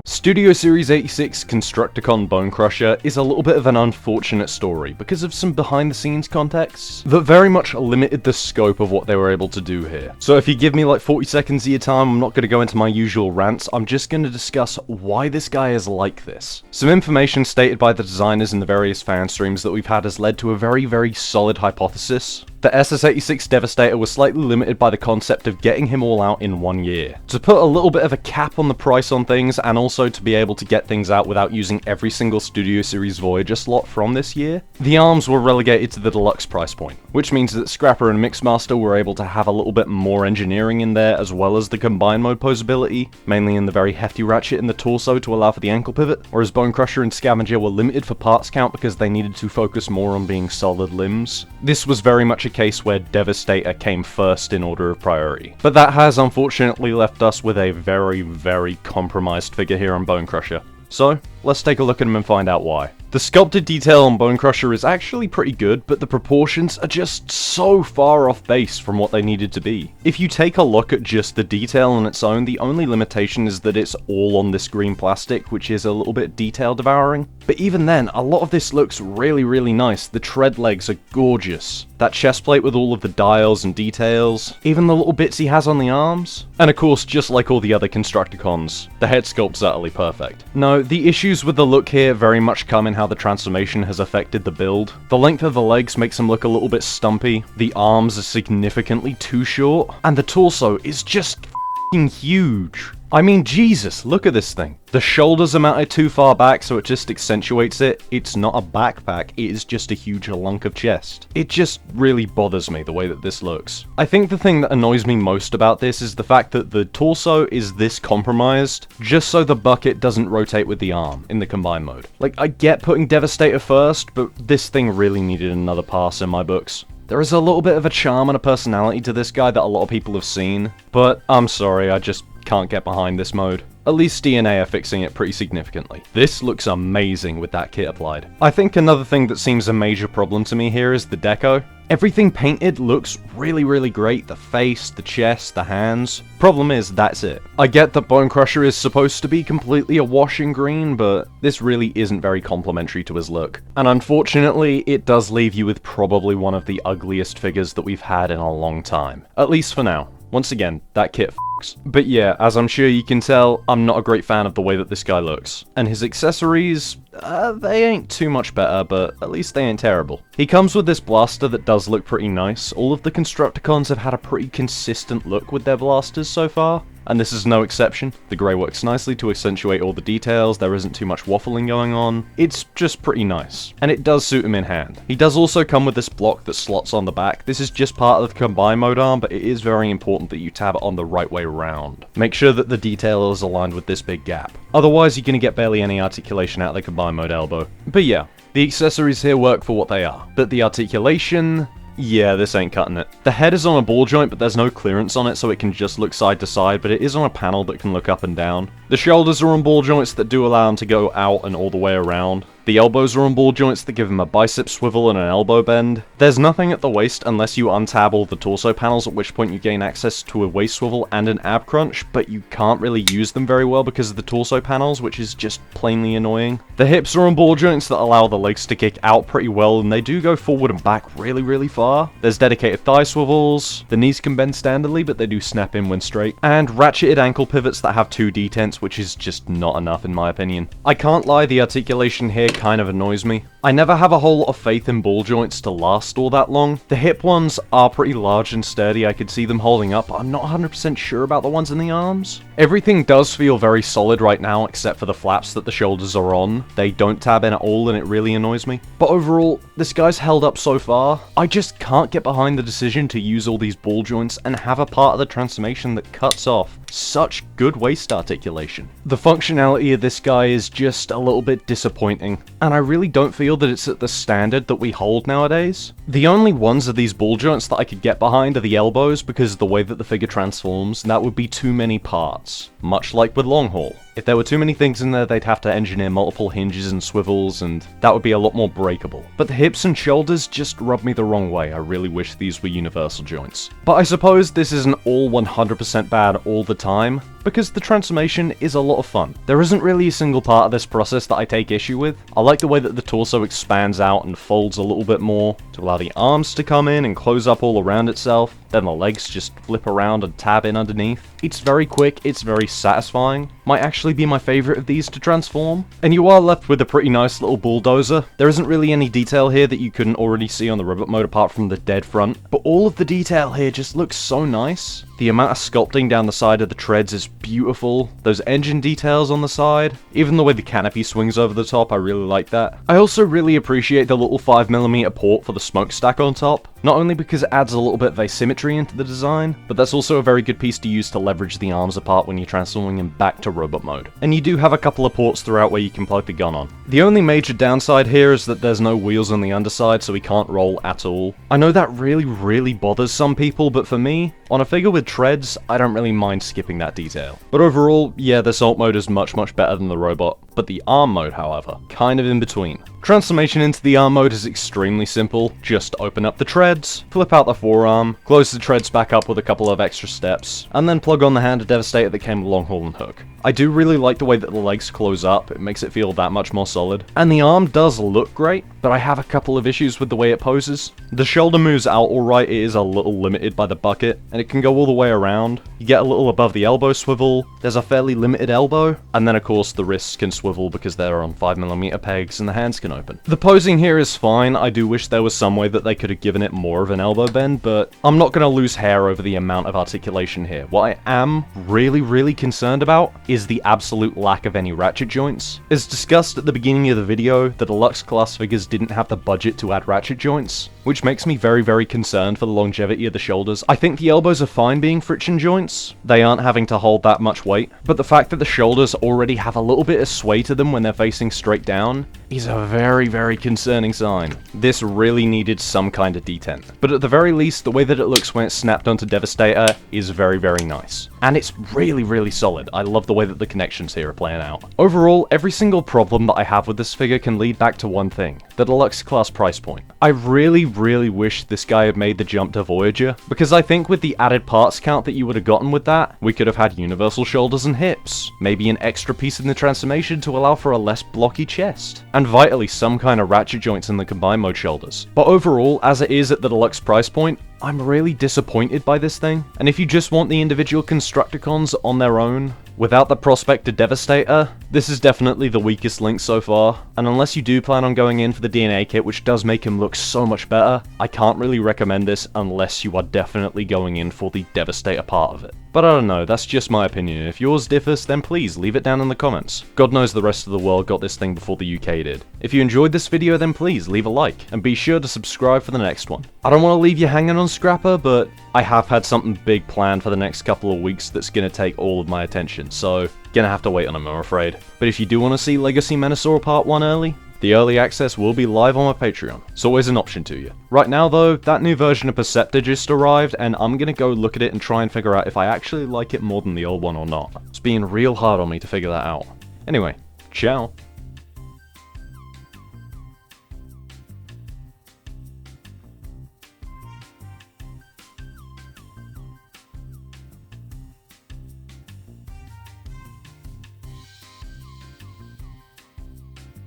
Studio Series 86 Constructicon Bonecrusher is a little bit of an unfortunate story because of some behind the scenes contexts that very much limited the scope of what they were able to do here. So if you give me like 40 seconds of your time, I'm not going to go into my usual rants, I'm just going to discuss why this guy is like this. Some information stated by the designers in the various fan streams that we've had has led to a very solid hypothesis. The SS86 Devastator was slightly limited by the concept of getting him all out in 1 year. To put a little bit of a cap on the price on things, and also to be able to get things out without using every single Studio Series Voyager slot from this year, the arms were relegated to the deluxe price point, which means that Scrapper and Mixmaster were able to have a little bit more engineering in there, as well as the combined mode posability, mainly in the very hefty ratchet in the torso to allow for the ankle pivot, whereas Bonecrusher and Scavenger were limited for parts count because they needed to focus more on being solid limbs. This was very much a case where Devastator came first in order of priority. But that has unfortunately left us with a very compromised figure here on Bonecrusher. So, let's take a look at him and find out why. The sculpted detail on Bonecrusher is actually pretty good, but the proportions are just so far off base from what they needed to be. If you take a look at just the detail on its own, the only limitation is that it's all on this green plastic, which is a little bit detail devouring. But even then, a lot of this looks really nice. The tread legs are gorgeous. That chest plate with all of the dials and details, even the little bits he has on the arms. And of course, just like all the other Constructicons, the head sculpt's utterly perfect. No, the issues with the look here very much come in how the transformation has affected the build. The length of the legs makes them look a little bit stumpy, the arms are significantly too short, and the torso is just f***ing huge. I mean, Jesus, look at this thing. The shoulders are mounted too far back, so it just accentuates it. It's not a backpack, it is just a huge lunk of chest. It just really bothers me the way that this looks. I think the thing that annoys me most about this is the fact that the torso is this compromised, just so the bucket doesn't rotate with the arm in the combined mode. Like, I get putting Devastator first, but this thing really needed another pass in my books. There is a little bit of a charm and a personality to this guy that a lot of people have seen, but I'm sorry, I just can't get behind this mode. At least DNA are fixing it pretty significantly. This looks amazing with that kit applied. I think another thing that seems a major problem to me here is the deco. Everything painted looks really great, the face, the chest, the hands. Problem is, that's it. I get that Bonecrusher is supposed to be completely awash in green, but this really isn't very complimentary to his look. And unfortunately, it does leave you with probably one of the ugliest figures that we've had in a long time. At least for now. Once again, that kit f***s. But yeah, as I'm sure you can tell, I'm not a great fan of the way that this guy looks. And his accessories, they ain't too much better, but at least they ain't terrible. He comes with this blaster that does look pretty nice. All of the Constructicons have had a pretty consistent look with their blasters so far, and this is no exception. The grey works nicely to accentuate all the details, there isn't too much waffling going on. It's just pretty nice, and it does suit him in hand. He does also come with this block that slots on the back. This is just part of the combined mode arm, but it is very important that you tab it on the right way around. Make sure that the detail is aligned with this big gap. Otherwise, you're going to get barely any articulation out of the combined mode elbow. But yeah, the accessories here work for what they are. But the articulation... yeah, this ain't cutting it. The head is on a ball joint, but there's no clearance on it, so it can just look side to side, but it is on a panel that can look up and down. The shoulders are on ball joints that do allow them to go out and all the way around. The elbows are on ball joints that give him a bicep swivel and an elbow bend. There's nothing at the waist unless you untab all the torso panels, at which point you gain access to a waist swivel and an ab crunch, but you can't really use them very well because of the torso panels, which is just plainly annoying. The hips are on ball joints that allow the legs to kick out pretty well, and they do go forward and back really far. There's dedicated thigh swivels, the knees can bend standardly, but they do snap in when straight, and ratcheted ankle pivots that have 2 detents, which is just not enough in my opinion. I can't lie, the articulation here kind of annoys me. I never have a whole lot of faith in ball joints to last all that long. The hip ones are pretty large and sturdy, I could see them holding up. I'm not 100% sure about the ones in the arms. Everything does feel very solid right now, except for the flaps that the shoulders are on. They don't tab in at all, and it really annoys me. But overall, this guy's held up so far. I just can't get behind the decision to use all these ball joints and have a part of the transformation that cuts off such good waist articulation. The functionality of this guy is just a little bit disappointing, and I really don't feel that it's at the standard that we hold nowadays. The only ones of these ball joints that I could get behind are the elbows because of the way that the figure transforms, and that would be too many parts, much like with long haul. If there were too many things in there, they'd have to engineer multiple hinges and swivels, and that would be a lot more breakable. But the hips and shoulders just rub me the wrong way. I really wish these were universal joints. But I suppose this isn't all 100% bad all the time, because the transformation is a lot of fun. There isn't really a single part of this process that I take issue with. I like the way that the torso expands out and folds a little bit more, to allow the arms to come in and close up all around itself, then the legs just flip around and tab in underneath. It's very quick, it's very satisfying. Might actually be my favourite of these to transform. And you are left with a pretty nice little bulldozer. There isn't really any detail here that you couldn't already see on the robot mode apart from the dead front, but all of the detail here just looks so nice. The amount of sculpting down the side of the treads is beautiful. Those engine details on the side, even the way the canopy swings over the top, I really like that. I also really appreciate the little 5mm port for the smokestack on top, not only because it adds a little bit of asymmetry into the design, but that's also a very good piece to use to leverage the arms apart when you're transforming them back to robot mode. And you do have a couple of ports throughout where you can plug the gun on. The only major downside here is that there's no wheels on the underside, so he can't roll at all. I know that really bothers some people, but for me, on a figure with treads, I don't really mind skipping that detail. But overall, yeah, the assault mode is much better than the robot, but the arm mode, however, kind of in between. Transformation into the arm mode is extremely simple. Just open up the treads, flip out the forearm, close the treads back up with a couple of extra steps, and then plug on the hand of Devastator that came with long haul and hook. I do really like the way that the legs close up, it makes it feel that much more solid. And the arm does look great, but I have a couple of issues with the way it poses. The shoulder moves out alright, it is a little limited by the bucket, and it can go all the way around. You get a little above the elbow swivel, there's a fairly limited elbow, and then of course the wrists can swivel because they're on 5mm pegs and the hands can open. The posing here is fine, I do wish there was some way that they could have given it more of an elbow bend, but I'm not going to lose hair over the amount of articulation here. What I am really concerned about is the absolute lack of any ratchet joints. As discussed at the beginning of the video, the deluxe class figures didn't have the budget to add ratchet joints, which makes me very concerned for the longevity of the shoulders. I think the elbows are fine being friction joints, they aren't having to hold that much weight, but the fact that the shoulders already have a little bit of sway to them when they're facing straight down is a very concerning sign. This really needed some kind of detent. But at the very least, the way that it looks when it's snapped onto Devastator is very nice. And it's really solid. I love the way that the connections here are playing out. Overall, every single problem that I have with this figure can lead back to one thing: the deluxe class price point. I really wish this guy had made the jump to Voyager, because I think with the added parts count that you would have gotten with that, we could have had universal shoulders and hips, maybe an extra piece in the transformation to allow for a less blocky chest, and vitally some kind of ratchet joints in the combined mode shoulders. But overall, as it is at the deluxe price point, I'm really disappointed by this thing, and if you just want the individual Constructicons on their own, without the prospect of Devastator, this is definitely the weakest link so far, and unless you do plan on going in for the DNA kit, which does make him look so much better, I can't really recommend this unless you are definitely going in for the Devastator part of it. But I don't know, that's just my opinion. If yours differs, then please leave it down in the comments. God knows the rest of the world got this thing before the UK did. If you enjoyed this video, then please leave a like, and be sure to subscribe for the next one. I don't want to leave you hanging on Scrapper, but I have had something big planned for the next couple of weeks that's gonna take all of my attention, so gonna have to wait on them, I'm afraid. But if you do want to see Legacy Menasor Part 1 early, the early access will be live on my Patreon. It's always an option to you. Right now though, that new version of Perceptor just arrived, and I'm gonna go look at it and try and figure out if I actually like it more than the old one or not. It's being real hard on me to figure that out. Anyway, ciao.